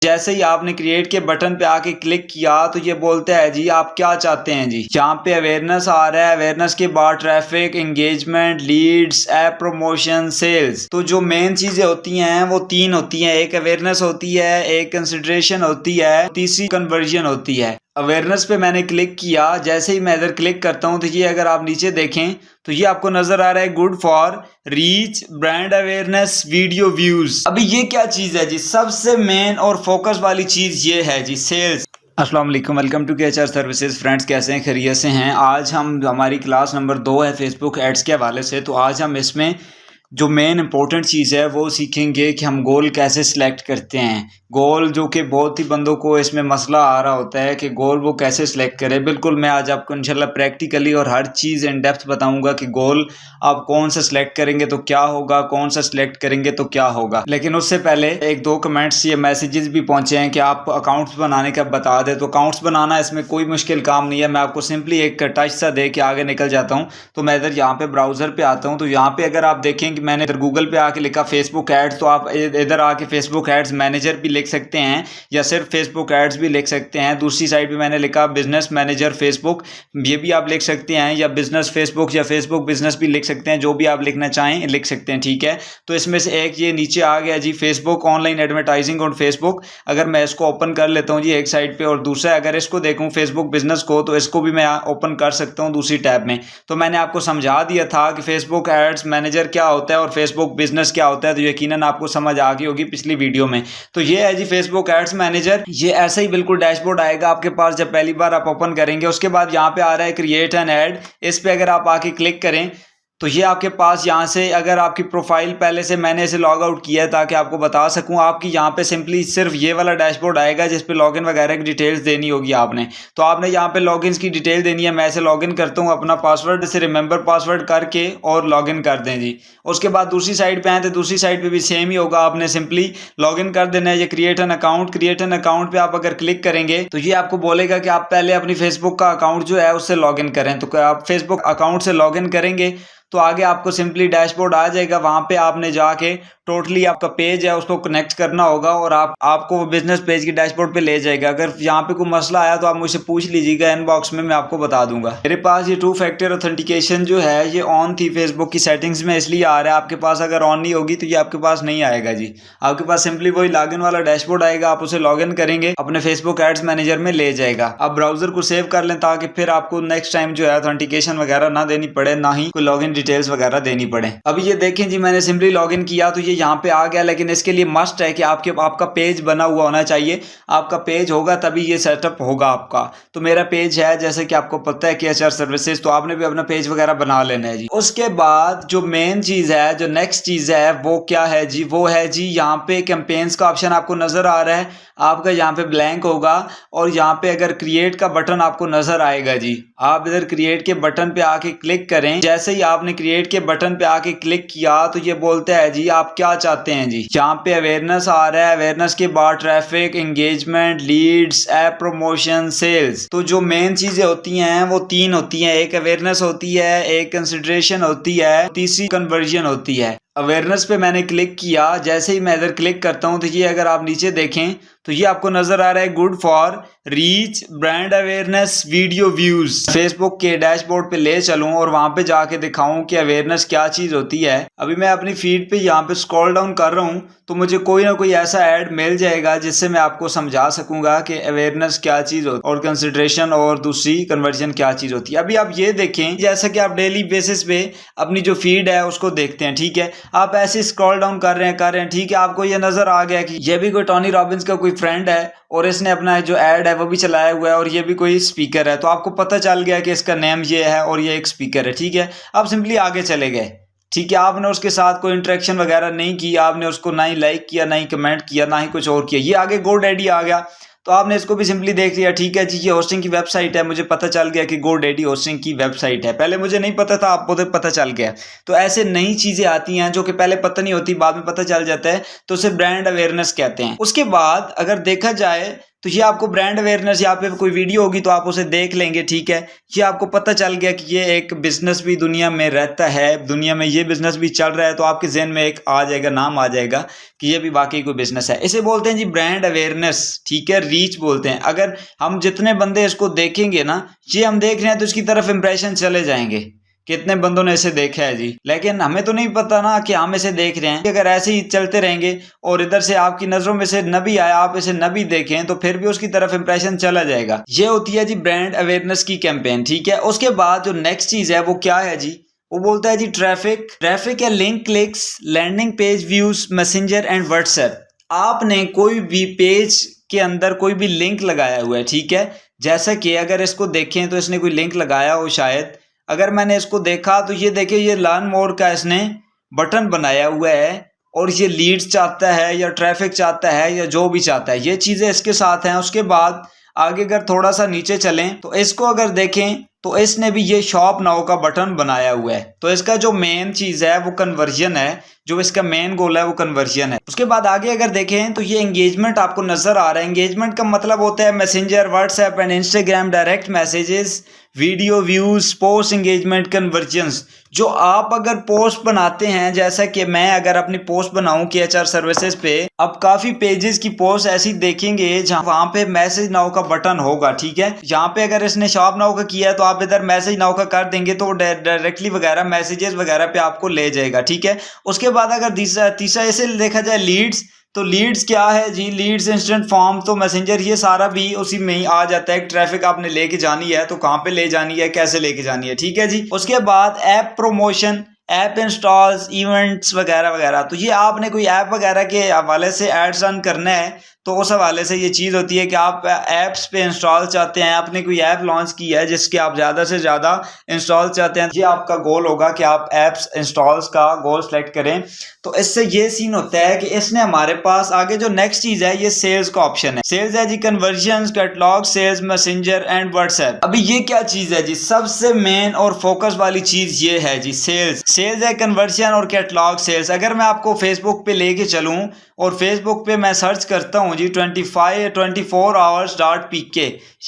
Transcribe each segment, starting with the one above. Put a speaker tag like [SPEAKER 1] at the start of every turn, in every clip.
[SPEAKER 1] जैसे ही आपने क्रिएट के बटन पे आके क्लिक किया तो ये बोलता है जी आप क्या चाहते हैं जी। यहाँ पे अवेयरनेस आ रहा है, अवेयरनेस के बाद traffic, engagement, leads, app promotion, sales. तो जो मेन चीजें होती हैं वो तीन होती हैं, एक अवेयरनेस होती है, एक कंसिडरेशन होती है, तीसरी कन्वर्जन होती है। अवेयरनेस पे मैंने क्लिक किया, जैसे ही मैं इधर क्लिक करता हूँ तो ये अगर आप नीचे देखें तो ये आपको नजर आ रहा है good for reach, brand awareness, video views. अभी ये क्या चीज है जी, सबसे मेन और फोकस वाली चीज ये है जी सेल्स। अस्सलाम वालेकुम, welcome to KHR services. Friends कैसे हैं, खैरियत से हैं। आज हम हमारी क्लास नंबर 2 है फेसबुक एड्स के हवाले से। तो आज हम इसमें जो मेन इंपॉर्टेंट चीज़ है वो सीखेंगे कि हम गोल कैसे सिलेक्ट करते हैं। गोल जो कि बहुत ही बंदों को इसमें मसला आ रहा होता है कि गोल वो कैसे सिलेक्ट करें। बिल्कुल मैं आज आपको इंशाल्लाह प्रैक्टिकली और हर चीज़ इन डेप्थ बताऊंगा कि गोल आप कौन सा सिलेक्ट करेंगे तो क्या होगा, कौन सा सिलेक्ट करेंगे तो क्या होगा। लेकिन उससे पहले एक दो कमेंट्स या मैसेजेस भी पहुंचे हैं कि आप अकाउंट्स बनाने का बता दें। तो अकाउंट्स बनाना इसमें कोई मुश्किल काम नहीं है, मैं आपको सिंपली एक टच सा दे के आगे निकल जाता हूँ। तो मैं इधर यहाँ पे ब्राउजर पे आता हूँ। तो यहाँ पे अगर आप देखें कि मैंने इधर गूगल पे आके लिखा फेसबुक एड्स, तो आप इधर आके फेसबुक एड्स मैनेजर भी लिख सकते हैं या सिर्फ फेसबुक एड्स भी लिख सकते हैं। दूसरी साइड पे मैंने लिखा बिजनेस मैनेजर फेसबुक, ये भी आप लिख सकते हैं, या बिजनेस फेसबुक या फेसबुक बिजनेस भी लिख सकते हैं, जो भी आप लिखना चाहें लिख सकते हैं, ठीक है। तो इसमें से एक ये नीचे आ गया जी Facebook online advertising on Facebook. अगर मैं इसको ओपन कर लेता हूँ जी एक साइड पे, और दूसरा अगर इसको देखूँ फेसबुक बिजनेस को, तो इसको भी मैं ओपन कर सकता हूँ दूसरी टैब में। तो मैंने आपको समझा दिया था कि फेसबुक एड्स मैनेजर क्या होता है और फेसबुक बिजनेस क्या होता है, तो यकीनन आपको समझ आ गई होगी पिछली वीडियो में। तो ये है जी फेसबुक एड्स मैनेजर। ये ऐसे ही बिल्कुल डैशबोर्ड आएगा आपके पास जब पहली बार आप ओपन करेंगे। उसके बाद यहाँ पे आ रहा है क्रिएट एन ऐड, इस पे अगर आप आके क्लिक करें तो ये आपके पास यहाँ से, अगर आपकी प्रोफाइल पहले से मैंने इसे लॉग आउट किया है ताकि आपको बता सकूँ, आपकी यहाँ पे सिंपली सिर्फ ये वाला डैशबोर्ड आएगा जिस पे लॉगिन वगैरह की डिटेल्स देनी होगी आपने। तो आपने यहाँ पे लॉगिन की डिटेल देनी है। मैं इसे लॉगिन करता हूँ, अपना पासवर्ड से रिमेंबर पासवर्ड करके और लॉगिन कर दें जी। उसके बाद दूसरी साइड पे आए तो दूसरी साइड पे भी सेम ही होगा, आपने सिंपली लॉगिन कर देना है। ये create an account, create an account पे आप अगर क्लिक करेंगे तो ये आपको बोलेगा कि आप पहले अपनी फेसबुक का अकाउंट जो है उससे लॉगिन करें। तो आप फेसबुक अकाउंट से लॉगिन करेंगे तो आगे आपको सिंपली डैशबोर्ड आ जाएगा। वहां पे आपने जाके टोटली आपका पेज है उसको कनेक्ट करना होगा और आपको वो बिजनेस पेज की डैशबोर्ड पे ले जाएगा। अगर यहाँ पे कोई मसला आया तो आप मुझसे पूछ लीजिएगा इनबॉक्स में, मैं आपको बता दूंगा। मेरे पास ये 2 फैक्टर ऑथेंटिकेशन जो है ये ऑन थी फेसबुक की सेटिंग्स में, इसलिए आ रहा है। आपके पास अगर ऑन नहीं होगी तो ये आपके पास नहीं आएगा जी। आपके पास सिंपली वही लॉगिन वाला डैशबोर्ड आएगा, आप उसे लॉगिन करेंगे अपने फेसबुक एड्स मैनेजर में ले जाएगा। आप ब्राउजर को सेव कर लें ताकि फिर आपको नेक्स्ट टाइम जो है ऑथेंटिकेशन वगैरह ना देनी पड़े, ना ही कोई लॉगिन डिटेल्स वगैरह देनी पड़े। अभी ये देखें जी मैंने सिंपली लॉगिन किया तो ये यहाँ पे आ गया, लेकिन इसके लिए मस्ट है कि आपका पेज बना हुआ होना चाहिए। आपका पेज होगा तभी ये सेटअप होगा आपका। तो मेरा पेज है जैसे कि आपको पता है KHR सर्विसेज, तो आपने भी अपना पेज वगैरह बना लेना है जी। उसके बाद जो मेन चीज है, जो नेक्स्ट चीज है वो क्या है जी, वो है जी यहाँ पे कैंपेन्स का ऑप्शन आपको नजर आ रहा है। आपका यहाँ पे ब्लैंक होगा और यहाँ पे अगर क्रिएट का बटन आपको नजर आएगा जी, आप इधर क्रिएट के बटन पे आके क्लिक करें। जैसे ही आपने क्रिएट के बटन पे आके क्लिक किया तो ये बोलता है जी आप क्या चाहते हैं जी। यहाँ पे अवेयरनेस आ रहा है, अवेयरनेस के बाद traffic, engagement, leads, app promotion, sales. तो जो मेन चीजें होती हैं वो तीन होती हैं, एक अवेयरनेस होती है, एक कंसिडरेशन होती है, तीसरी कन्वर्जन होती है। अवेयरनेस पे मैंने क्लिक किया, जैसे ही मैं इधर क्लिक करता हूं तो ये अगर आप नीचे देखें तो ये आपको नजर आ रहा है good for reach, brand awareness, video views. Facebook के डैशबोर्ड पे ले चलूं और वहां पे जाके दिखाऊं कि अवेयरनेस क्या चीज होती है। अभी मैं अपनी फीड पे यहाँ पे स्क्रॉल डाउन कर रहा हूं तो मुझे कोई ना कोई ऐसा ऐड मिल जाएगा जिससे मैं आपको समझा सकूंगा कि अवेयरनेस क्या चीज होती है और कंसिडरेशन और दूसरी कन्वर्जन क्या चीज होती है। अभी आप ये देखें जैसा कि आप डेली बेसिस पे अपनी जो फीड है उसको देखते हैं, ठीक है। आप ऐसे स्क्रॉल डाउन कर रहे हैं, ठीक है। आपको ये नजर आ गया कि ये भी कोई टोनी रॉबिन्स का कोई फ्रेंड है और इसने अपना जो ऐड है वो भी चलाया हुआ है और ये भी कोई स्पीकर है। तो आपको पता चल गया कि इसका नेम ये है और ये एक स्पीकर है, ठीक है। आप सिंपली आगे चले गए, ठीक है। आपने उसके साथ कोई इंटरेक्शन वगैरह नहीं की, आपने उसको ना ही लाइक किया, ना ही कमेंट किया, ना ही कुछ और किया। ये आगे GoDaddy आ गया तो आपने इसको भी सिंपली देख लिया, ठीक है जी। ये होस्टिंग की वेबसाइट है, मुझे पता चल गया कि GoDaddy होस्टिंग की वेबसाइट है। पहले मुझे नहीं पता था, आपको तो पता चल गया। तो ऐसे नई चीजें आती हैं जो कि पहले पता नहीं होती, बाद में पता चल जाता है, तो उसे ब्रांड अवेयरनेस कहते हैं। उसके बाद अगर देखा जाए तो ये आपको ब्रांड अवेयरनेस, यहाँ पे कोई वीडियो होगी तो आप उसे देख लेंगे, ठीक है। ये आपको पता चल गया कि ये एक बिजनेस भी दुनिया में रहता है, दुनिया में ये बिजनेस भी चल रहा है, तो आपके जहन में एक आ जाएगा, नाम आ जाएगा कि ये भी वाकई कोई बिजनेस है। इसे बोलते हैं जी ब्रांड अवेयरनेस, ठीक है, रीच बोलते हैं। अगर हम जितने बंदे इसको देखेंगे ना, ये हम देख रहे हैं तो इसकी तरफ इंप्रेशन चले जाएंगे, कितने बंदों ने इसे देखा है जी, लेकिन हमें तो नहीं पता ना कि हम इसे देख रहे हैं। अगर ऐसे ही चलते रहेंगे और इधर से आपकी नजरों में से न भी आया, आप इसे न भी देखें, तो फिर भी उसकी तरफ इंप्रेशन चला जाएगा। ये होती है जी ब्रांड अवेयरनेस की कैंपेन, ठीक है। उसके बाद जो नेक्स्ट चीज है वो क्या है जी, वो बोलता है जी ट्रैफिक है, link clicks, landing page views, messenger and WhatsApp. आपने कोई भी पेज के अंदर कोई भी लिंक लगाया हुआ है, ठीक है। जैसा कि अगर इसको देखें तो इसने कोई लिंक लगाया हो शायद, अगर मैंने इसको देखा तो ये देखिए, ये लर्न मोर का इसने बटन बनाया हुआ है और ये लीड्स चाहता है या ट्रैफिक चाहता है या जो भी चाहता है, ये चीज़ें इसके साथ हैं। उसके बाद आगे अगर थोड़ा सा नीचे चलें तो इसको अगर देखें तो इसने भी ये शॉप नाउ का बटन बनाया हुआ है। तो इसका जो मेन चीज़ है वो कन्वर्जन है, जो इसका मेन गोल है वो कन्वर्जन है। उसके बाद आगे अगर देखें तो ये एंगेजमेंट आपको नजर आ रहा है। एंगेजमेंट का मतलब होता है messenger, WhatsApp and Instagram direct messages, video views, post engagement, convergence. जो आप अगर पोस्ट बनाते हैं, जैसा कि मैं अगर अपनी पोस्ट बनाऊं कि एचआर सर्विसेज पे, अब काफ़ी पेजेस की पोस्ट ऐसी देखेंगे जहाँ वहाँ पे मैसेज नाउ का बटन होगा, ठीक है। यहाँ पे अगर इसने शॉप नाउ का किया है तो आप इधर मैसेज नाउ का कर देंगे तो डायरेक्टली वगैरह मैसेजेस वगैरह पे आपको ले जाएगा, ठीक है। उसके बाद अगर तीसरा ऐसे देखा जाए लीड्स, तो लीड्स क्या है जी, लीड्स इंस्टेंट फॉर्म, तो मैसेंजर, ये सारा भी उसी में ही आ जाता है। ट्रैफिक आपने लेके जानी है तो कहाँ पे ले जानी है, कैसे लेके जानी है, ठीक है जी। उसके बाद app promotion, app installs, events वगैरह वगैरह। तो ये आपने कोई ऐप वगैरह के हवाले से एड्स रन करना है तो उस हवाले से ये चीज़ होती है कि आप ऐप्स पे इंस्टॉल चाहते हैं, आपने कोई ऐप लॉन्च किया है जिसके आप ज़्यादा से ज़्यादा इंस्टॉल चाहते हैं, ये आपका गोल होगा कि आप ऐप्स इंस्टॉल्स का गोल सेलेक्ट करें। तो इससे ये सीन होता है कि इसने हमारे पास आगे जो नेक्स्ट चीज़ है ये सेल्स का ऑप्शन है। सेल्स है जी conversion, catalogue sales, Messenger and WhatsApp. अभी ये क्या चीज़ है जी, सबसे मेन और फोकस वाली चीज़ ये है जी सेल्स है, कन्वर्जन और कैटलॉग सेल्स। अगर मैं आपको फेसबुक पे लेके चलूँ और फेसबुक पे मैं सर्च करता हूँ जी 24hours.pk,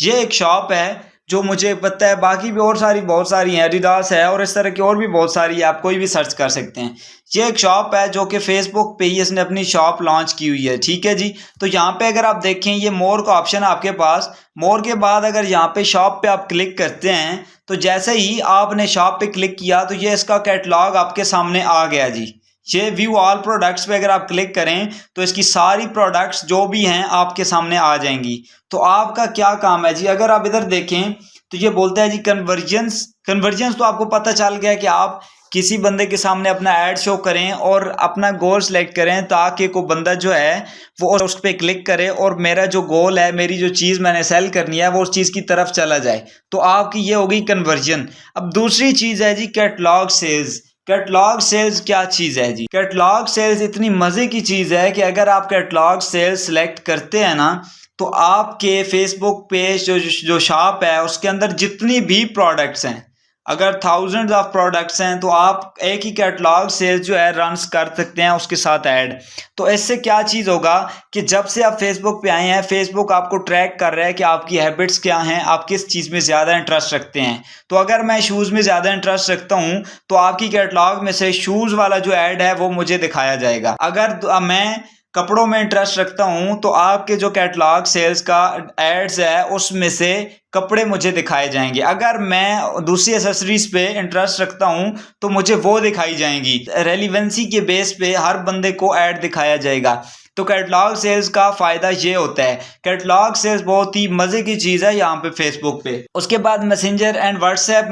[SPEAKER 1] ये एक शॉप है जो मुझे पता है, बाकी भी और बहुत सारी हैं, एडिडास है और इस तरह की और भी बहुत सारी है, आप कोई भी सर्च कर सकते हैं। ये एक शॉप है जो कि फेसबुक पे ही इसने अपनी शॉप लॉन्च की हुई है, ठीक है जी। तो यहाँ पे अगर आप देखें ये मोर का ऑप्शन है आपके पास, मोर के बाद अगर यहाँ पे शॉप पे आप क्लिक करते हैं तो जैसे ही आपने शॉप पे क्लिक किया तो ये इसका कैटलॉग आपके सामने आ गया जी। ये व्यू ऑल प्रोडक्ट्स पे अगर आप क्लिक करें तो इसकी सारी प्रोडक्ट्स जो भी हैं आपके सामने आ जाएंगी। तो आपका क्या काम है जी, अगर आप इधर देखें तो ये बोलता है जी कन्वर्जन्स तो आपको पता चल गया कि आप किसी बंदे के सामने अपना ऐड शो करें और अपना गोल सेलेक्ट करें ताकि कोई बंदा जो है वो उस पर क्लिक करे और मेरा जो गोल है, मेरी जो चीज़ मैंने सेल करनी है वो उस चीज़ की तरफ चला जाए। तो आपकी ये होगी कन्वर्जन। अब दूसरी चीज़ है जी कैटलॉग सेल्स। कैटलॉग सेल्स क्या चीज़ है जी, कैटलॉग सेल्स इतनी मज़े की चीज़ है कि अगर आप कैटलॉग सेल्स सेलेक्ट करते हैं ना तो आपके फेसबुक पेज जो शॉप है उसके अंदर जितनी भी प्रोडक्ट्स हैं, अगर थाउजेंड्स ऑफ प्रोडक्ट्स हैं तो आप एक ही कैटलॉग सेल्स जो है रन कर सकते हैं उसके साथ ऐड। तो इससे क्या चीज़ होगा कि जब से आप फेसबुक पे आए हैं, फेसबुक आपको ट्रैक कर रहा है कि आपकी हैबिट्स क्या हैं, आप किस चीज़ में ज़्यादा इंटरेस्ट रखते हैं। तो अगर मैं शूज़ में ज़्यादा इंटरेस्ट रखता हूँ तो आपकी कैटलॉग में से शूज़ वाला जो ऐड है वो मुझे दिखाया जाएगा। अगर मैं कपड़ों में इंटरेस्ट रखता हूं तो आपके जो कैटलॉग सेल्स का एड्स है उसमें से कपड़े मुझे दिखाए जाएंगे। अगर मैं दूसरी एसेसरीज पे इंटरेस्ट रखता हूं तो मुझे वो दिखाई जाएंगी। रेलिवेंसी के बेस पे हर बंदे को ऐड दिखाया जाएगा। तो कैटलॉग सेल्स का फ़ायदा ये होता है। कैटलॉग सेल्स बहुत ही मज़े की चीज़ है यहाँ पे फेसबुक पे। उसके बाद मैसेंजर एंड व्हाट्सएप।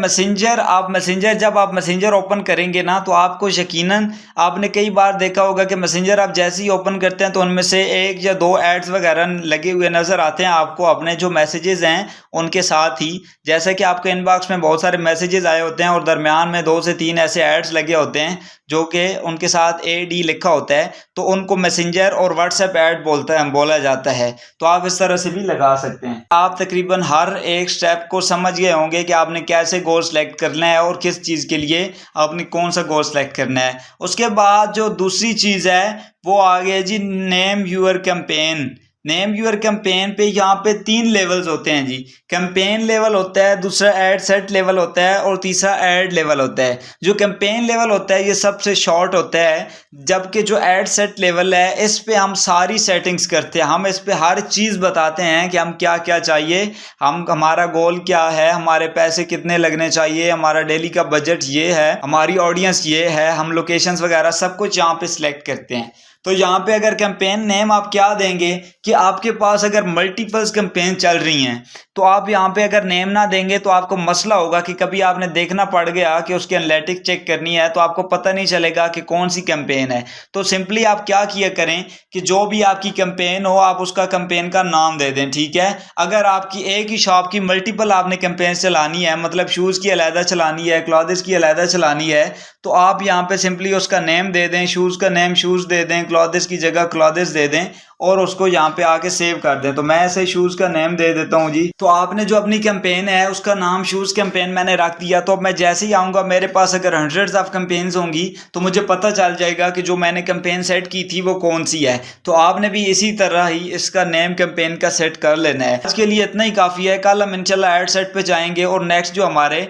[SPEAKER 1] जब आप मैसेंजर ओपन करेंगे ना तो आपको यकीनन आपने कई बार देखा होगा कि मैसेंजर आप जैसे ही ओपन करते हैं तो उनमें से एक या दो एड्स वगैरह लगे हुए नज़र आते हैं आपको अपने जो मैसेजेस हैं उनके साथ ही। जैसे कि आपके इनबॉक्स में बहुत सारे मैसेजेस आए होते हैं और दरमियान में 2 से 3 ऐसे एड्स लगे होते हैं जो कि उनके साथ AD लिखा होता है, तो उनको मैसेंजर और व्हाट्सएप ऐड बोला जाता है। तो आप इस तरह से भी लगा सकते हैं। आप तकरीबन हर एक स्टेप को समझ गए होंगे कि आपने कैसे गोल सेलेक्ट करना है और किस चीज़ के लिए आपने कौन सा गोल सेलेक्ट करना है। उसके बाद जो दूसरी चीज़ है वो आ गया जी name your campaign. Name your campaign पे यहाँ पे 3 लेवल्स होते हैं जी। कैंपेन लेवल होता है, दूसरा ऐड सेट लेवल होता है और तीसरा ऐड लेवल होता है। जो कैंपेन लेवल होता है ये सबसे शॉर्ट होता है, जबकि जो ऐड सेट लेवल है इस पे हम सारी सेटिंग्स करते हैं। हम इस पे हर चीज़ बताते हैं कि हम क्या क्या चाहिए, हमारा गोल क्या है, हमारे पैसे कितने लगने चाहिए, हमारा डेली का बजट ये है, हमारी ऑडियंस ये है, हम लोकेशंस वगैरह सब कुछ यहाँ पे सिलेक्ट करते हैं। तो यहाँ पे अगर कैंपेन नेम आप क्या देंगे कि आपके पास अगर मल्टीपल्स कैंपेन चल रही हैं तो आप यहाँ पे अगर नेम ना देंगे तो आपको मसला होगा कि कभी आपने देखना पड़ गया कि उसकी एनालिटिक्स चेक करनी है तो आपको पता नहीं चलेगा कि कौन सी कैंपेन है। तो सिंपली आप क्या किया करें कि जो भी आपकी कैंपेन हो आप उसका कैंपेन का नाम दे दें, ठीक है। अगर आपकी एक ही शॉप की मल्टीपल आपने कैंपेन चलानी है, मतलब शूज़ की अलहदा चलानी है, क्लॉथ्स की अलहदा चलानी है, तो आप यहाँ पे सिंपली उसका नेम दे दें, शूज़ का नेम शूज़ दे दें, क्लॉथ्स की जगह क्लॉथ्स दे दें और उसको यहाँ पे आके सेव कर दें। तो मैं ऐसे शूज़ का नेम दे देता हूँ जी। तो आपने जो अपनी कैंपेन है उसका नाम शूज़ कैंपेन मैंने रख दिया। तो अब मैं जैसे ही आऊँगा, मेरे पास अगर हंड्रेड्स ऑफ कैंपेन्स होंगी तो मुझे पता चल जाएगा कि जो मैंने कैंपेन सेट की थी वो कौन सी है। तो आपने भी इसी तरह ही इसका नेम कैंपेन का सेट कर लेना है। आज के लिए इतना ही काफ़ी है। कल हम इंशाल्लाह ऐड सेट पे जाएंगे और नेक्स्ट जो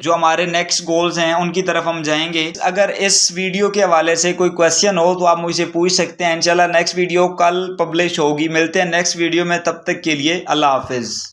[SPEAKER 1] हमारे नेक्स्ट गोल्स हैं उनकी तरफ हम जाएंगे। अगर इस वीडियो के हवाले से कोई क्वेश्चन हो तो आप मुझसे पूछ सकते हैं। इंशाल्लाह नेक्स्ट वीडियो कल पब्लिश होगी। मिलते हैं नेक्स्ट वीडियो में, तब तक के लिए अल्लाह हाफिज़।